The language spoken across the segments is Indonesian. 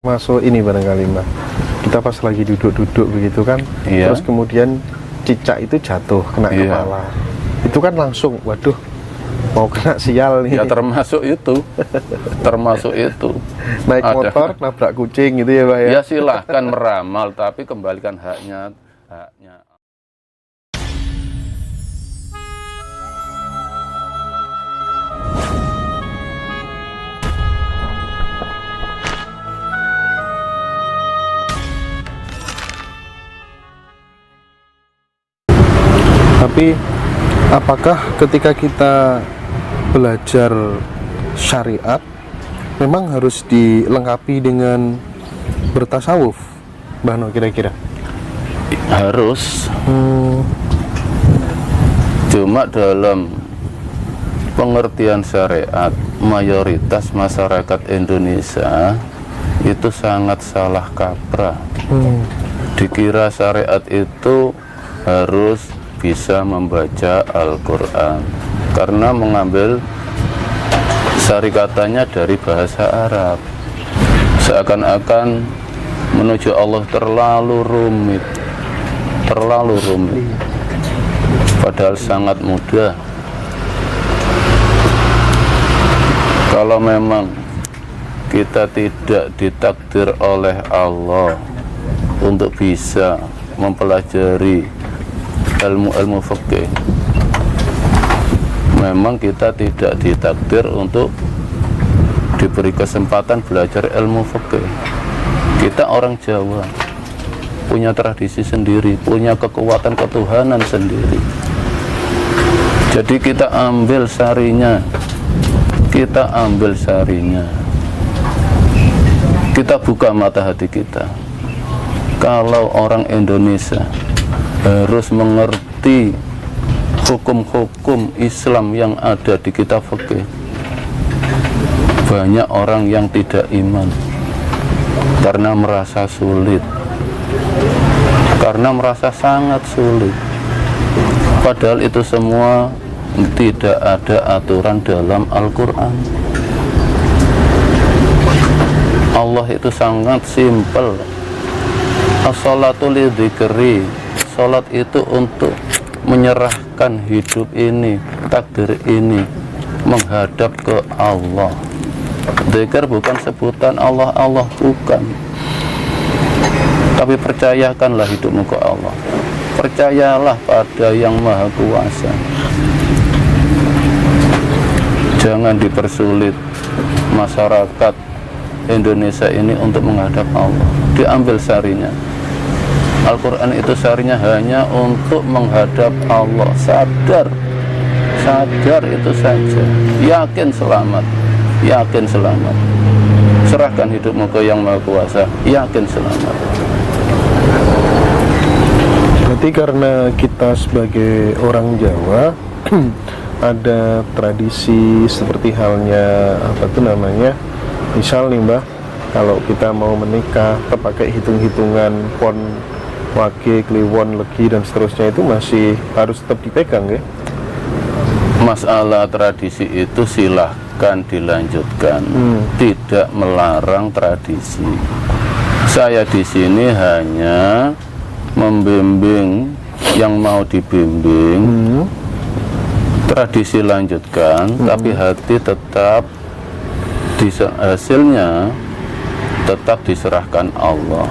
Masuk ini barangkali Mbak, kita pas lagi duduk-duduk begitu kan, Iya. terus kemudian cicak itu jatuh kena Iya. kepala, itu kan langsung waduh mau kena sial nih. Ya termasuk itu, termasuk itu. Naik Ada. motor nabrak kucing gitu ya Mbak ya. Ya silahkan meramal, tapi kembalikan haknya. Tapi apakah ketika kita belajar syariat memang harus dilengkapi dengan bertasawuf, Mbah No, kira-kira? Harus. Cuma dalam pengertian syariat, mayoritas masyarakat Indonesia itu sangat salah kaprah. Dikira syariat itu harus bisa membaca Al-Quran karena mengambil syarikatanya dari bahasa Arab. Seakan-akan menuju Allah terlalu rumit, padahal sangat mudah. Kalau memang kita tidak ditakdir oleh Allah untuk bisa mempelajari ilmu fikih, memang kita tidak ditakdir untuk diberi kesempatan belajar ilmu fikih. Kita orang Jawa, punya tradisi sendiri, punya kekuatan ketuhanan sendiri. Jadi kita ambil sarinya, kita buka mata hati kita. Kalau orang Indonesia harus mengerti hukum-hukum Islam yang ada di kitab fikih, banyak orang yang tidak iman karena merasa sulit, karena merasa sangat sulit. Padahal itu semua tidak ada aturan dalam Al-Quran. Allah itu sangat simpel. As-salatu lidzikri, salat itu untuk menyerahkan hidup ini, takdir ini menghadap ke Allah. Dzikir bukan sebutan Allah, bukan. Tapi percayakanlah hidupmu ke Allah. Percayalah pada Yang Maha Kuasa. Jangan dipersulit masyarakat Indonesia ini untuk menghadap Allah. Diambil sarinya. Al-Quran itu sarinya hanya untuk menghadap Allah. Sadar itu saja. Yakin selamat. Serahkan hidupmu ke Yang Maha Kuasa. Yakin selamat. Berarti karena kita sebagai orang Jawa ada tradisi seperti halnya misal nih Mbah, kalau kita mau menikah terpakai hitung-hitungan pon, wage, kliwon, legi dan seterusnya, itu masih harus tetap dipegang ya? Masalah tradisi itu silahkan dilanjutkan, tidak melarang tradisi. Saya di sini hanya membimbing yang mau dibimbing. Tradisi lanjutkan, tapi hati tetap hasilnya tetap diserahkan Allah.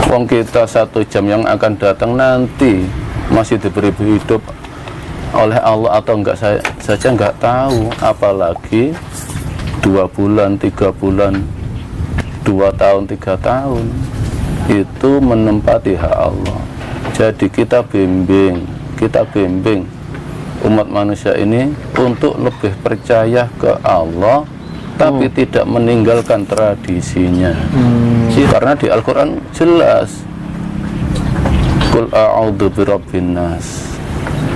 Wong kita 1 jam yang akan datang nanti masih diberi hidup oleh Allah atau enggak saja enggak tahu, apalagi 2 bulan, 3 bulan, 2 tahun, 3 tahun itu menempati hak Allah. Jadi kita bimbing umat manusia ini untuk lebih percaya ke Allah, tapi tidak meninggalkan tradisinya. Karena di Al-Quran jelas, Qul a'udzu birabbin nas.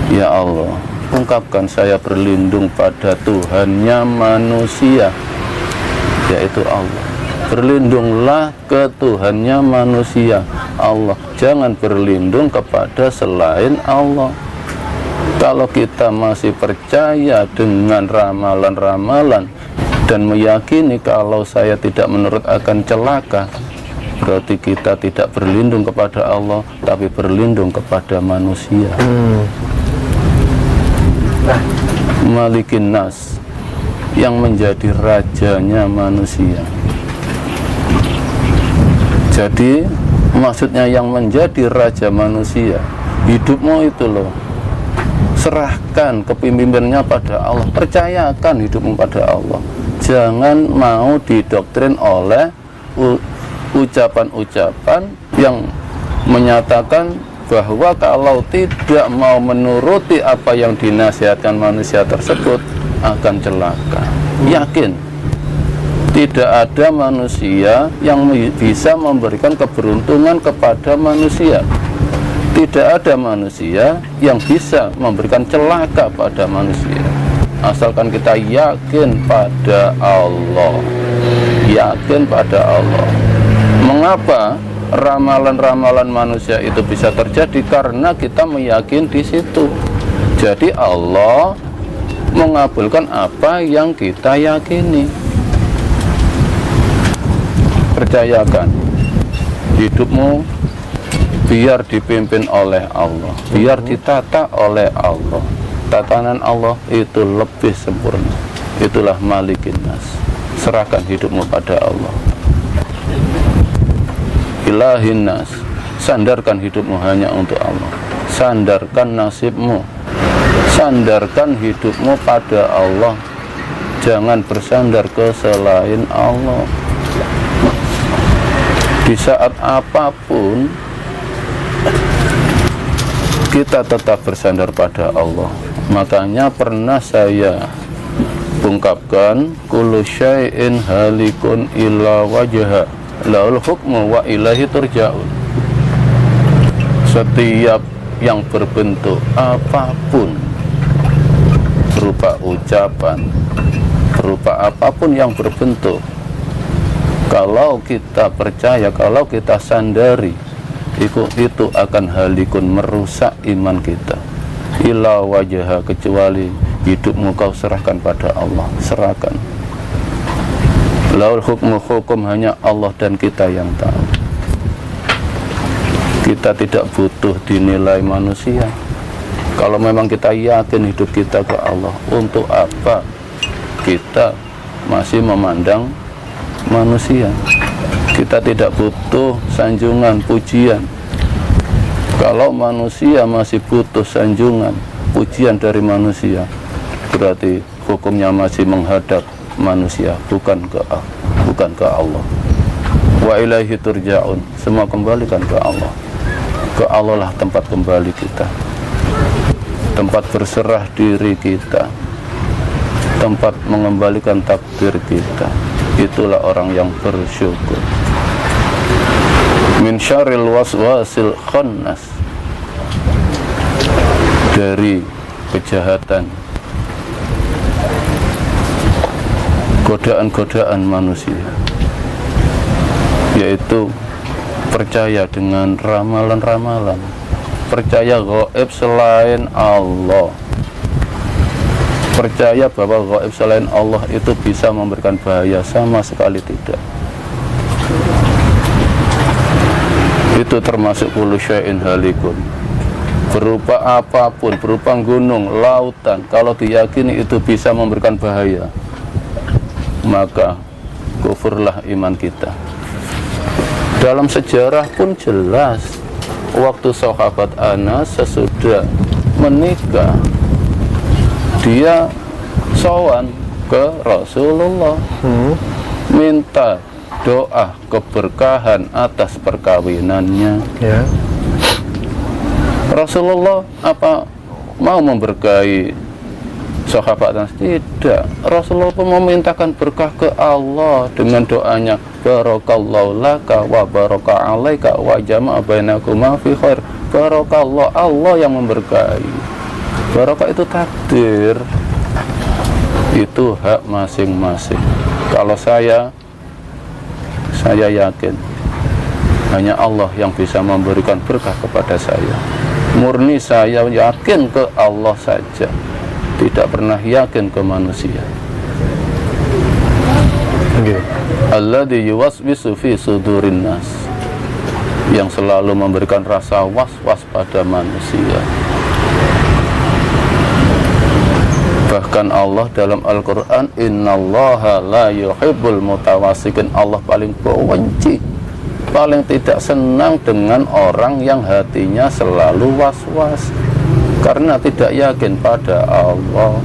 Ya Allah, ungkapkan saya berlindung pada Tuhannya manusia, yaitu Allah. Berlindunglah ke Tuhannya manusia, Allah. Jangan berlindung kepada selain Allah. Kalau kita masih percaya dengan ramalan-ramalan dan meyakini kalau saya tidak menurut akan celaka, berarti kita tidak berlindung kepada Allah tapi berlindung kepada manusia. Malikin nas, yang menjadi rajanya manusia. Jadi maksudnya yang menjadi raja manusia, hidupmu itu loh, serahkan kepemimpinannya pada Allah, percayakan hidupmu pada Allah. Jangan mau didoktrin oleh ucapan-ucapan yang menyatakan bahwa kalau tidak mau menuruti apa yang dinasihatkan manusia tersebut akan celaka. Yakin, tidak ada manusia yang bisa memberikan keberuntungan kepada manusia. Tidak ada manusia yang bisa memberikan celaka pada manusia, asalkan kita yakin pada Allah. Yakin pada Allah. Mengapa ramalan-ramalan manusia itu bisa terjadi? Karena kita meyakini di situ. Jadi Allah mengabulkan apa yang kita yakini. Percayakan hidupmu biar dipimpin oleh Allah, biar ditata oleh Allah. Tatanan Allah itu lebih sempurna. Itulah malikin nas. Serahkan hidupmu pada Allah. Ilahin nas, sandarkan hidupmu hanya untuk Allah. Sandarkan nasibmu, sandarkan hidupmu pada Allah. Jangan bersandar ke selain Allah. Di saat apapun kita tetap bersandar pada Allah. Makanya pernah saya ungkapkan, kullu syai'in halikun illa wajha laul hukmu wa ilaihi turja'un. Setiap yang berbentuk apapun, berupa ucapan, berupa apapun yang berbentuk, kalau kita percaya, kalau kita sandari, itu akan halikun, merusak iman kita. Illa wajha, kecuali hidupmu kau serahkan pada Allah. Serahkan. Laul hukmu, hukum hanya Allah dan kita yang tahu. Kita tidak butuh dinilai manusia. Kalau memang kita yakin hidup kita ke Allah, untuk apa kita masih memandang manusia? Kita tidak butuh sanjungan, pujian. Kalau manusia masih butuh sanjungan, pujian dari manusia, berarti hukumnya masih menghadap manusia, bukan ke Allah. Wa ilaihi turja'un, semua kembalikan ke Allah. Ke Allah lah tempat kembali kita, tempat berserah diri kita, tempat mengembalikan takdir kita. Itulah orang yang bersyukur. Min syarril waswasil khannas, dari kejahatan, godaan-godaan manusia, yaitu percaya dengan ramalan-ramalan, percaya gaib selain Allah, percaya bahwa gaib selain Allah itu bisa memberikan bahaya, sama sekali tidak. Itu termasuk kullu syai'in halikun, berupa apapun, berupa gunung, lautan, kalau diyakini itu bisa memberikan bahaya, maka kufurlah iman kita. Dalam sejarah pun jelas, waktu sahabat Anas sesudah menikah, dia sowan ke Rasulullah, minta doa keberkahan atas perkawinannya. Ya. Rasulullah apa mau memberkahi sahabat Anas? Tidak. Rasulullah pun memintakan berkah ke Allah dengan doanya, barakallahu laka wa baraka alaika wa jama'a bainakuma fi khair. Barakallah, Allah yang memberkahi. Barakah itu takdir, itu hak masing-masing. Kalau saya yakin hanya Allah yang bisa memberikan berkah kepada saya. Murni saya yakin ke Allah saja, tidak pernah yakin ke manusia. Okay. Alladzi yuwaswisu fi sudurin nas, yang selalu memberikan rasa was-was pada manusia. Bahkan Allah dalam Al-Quran, innallaha la yuhibbul mutawasikin, Allah paling benci, paling tidak senang dengan orang yang hatinya selalu was-was karena tidak yakin pada Allah.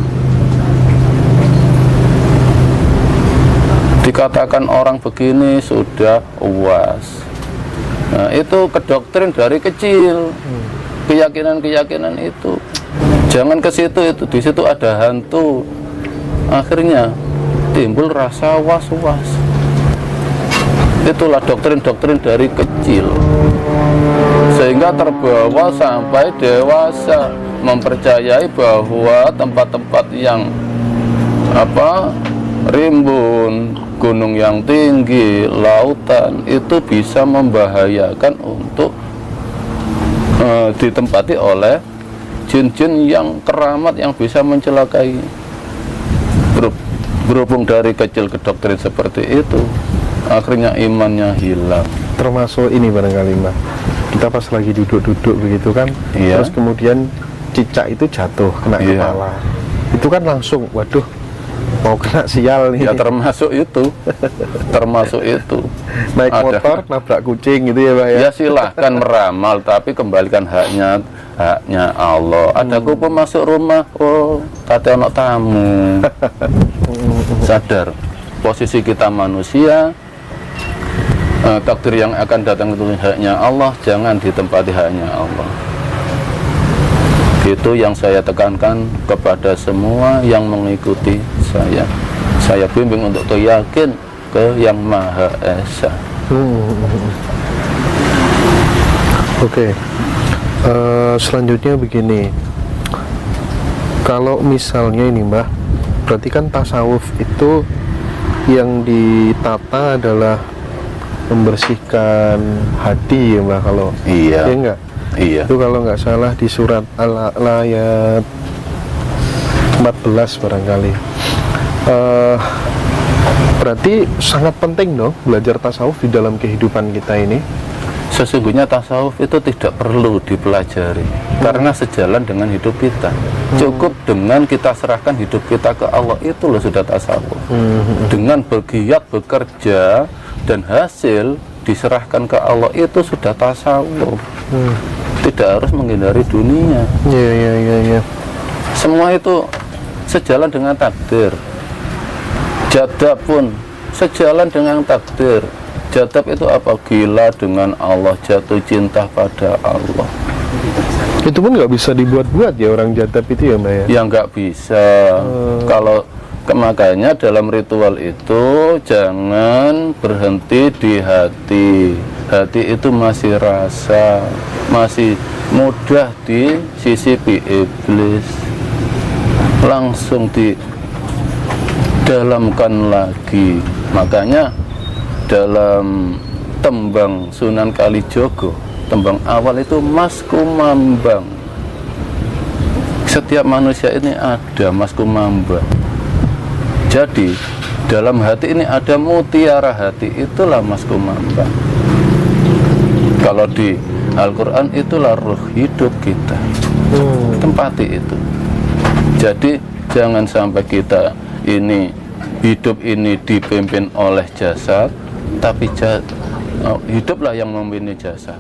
Dikatakan orang begini sudah was. Nah, itu kedoktrin dari kecil, keyakinan-keyakinan itu. Jangan ke situ, itu di situ ada hantu. Akhirnya timbul rasa was-was. Itulah doktrin-doktrin dari kecil, sehingga terbawa sampai dewasa, mempercayai bahwa tempat-tempat yang rimbun, gunung yang tinggi, lautan itu bisa membahayakan untuk ditempati oleh jin-jin yang keramat yang bisa mencelakai. Berhubung dari kecil ke doktrin seperti itu, akhirnya imannya hilang. Termasuk ini barangkali Mbak, kita pas lagi duduk-duduk begitu kan, iya. Terus kemudian cicak itu jatuh kena Iya. kepala, itu kan langsung waduh mau kena sial nih. Ya termasuk itu, termasuk itu. Naik motor nabrak kucing gitu ya Mbak ya. Ya silahkan meramal, tapi kembalikan haknya Allah. Ada kupu masuk rumah, oh kata anak tamu. Sadar posisi kita manusia, takdir yang akan datang itu haknya Allah, jangan ditempati haknya Allah. Itu yang saya tekankan kepada semua yang mengikuti saya. Saya bimbing untuk yakin ke Yang Maha Esa. Oke. Selanjutnya begini, kalau misalnya ini Mbah, berarti kan tasawuf itu yang ditata adalah membersihkan hati ya Mbah, kalau Iya. ya enggak? Iya. Itu kalau nggak salah di surat Al-A'la ayat 14 barangkali. Berarti sangat penting dong belajar tasawuf di dalam kehidupan kita ini. Sesungguhnya tasawuf itu tidak perlu dipelajari karena sejalan dengan hidup kita. Cukup dengan kita serahkan hidup kita ke Allah, itu loh sudah tasawuf. Dengan bergiat bekerja dan hasil diserahkan ke Allah, itu sudah tasawuf. Tidak harus menghindari dunia. Iya. Semua itu sejalan dengan takdir. Jadab pun sejalan dengan takdir. Jadab itu apa? Gila dengan Allah, jatuh cinta pada Allah. Itu pun nggak bisa dibuat-buat ya orang jadab itu ya Mbak ya? Ya nggak bisa. Kalau makanya dalam ritual itu jangan berhenti di hati. Hati itu masih rasa, masih mudah disisipi iblis. Langsung didalamkan lagi. Makanya dalam tembang Sunan Kalijogo, tembang awal itu Mas Kumambang. Setiap manusia ini ada Mas Kumambang. Jadi dalam hati ini ada mutiara hati, itulah Mas Kumambang. Kalau di Al-Quran itulah ruh hidup kita. Tempati itu. Jadi jangan sampai kita ini hidup ini dipimpin oleh jasad, tapi hiduplah yang memimpin jasad.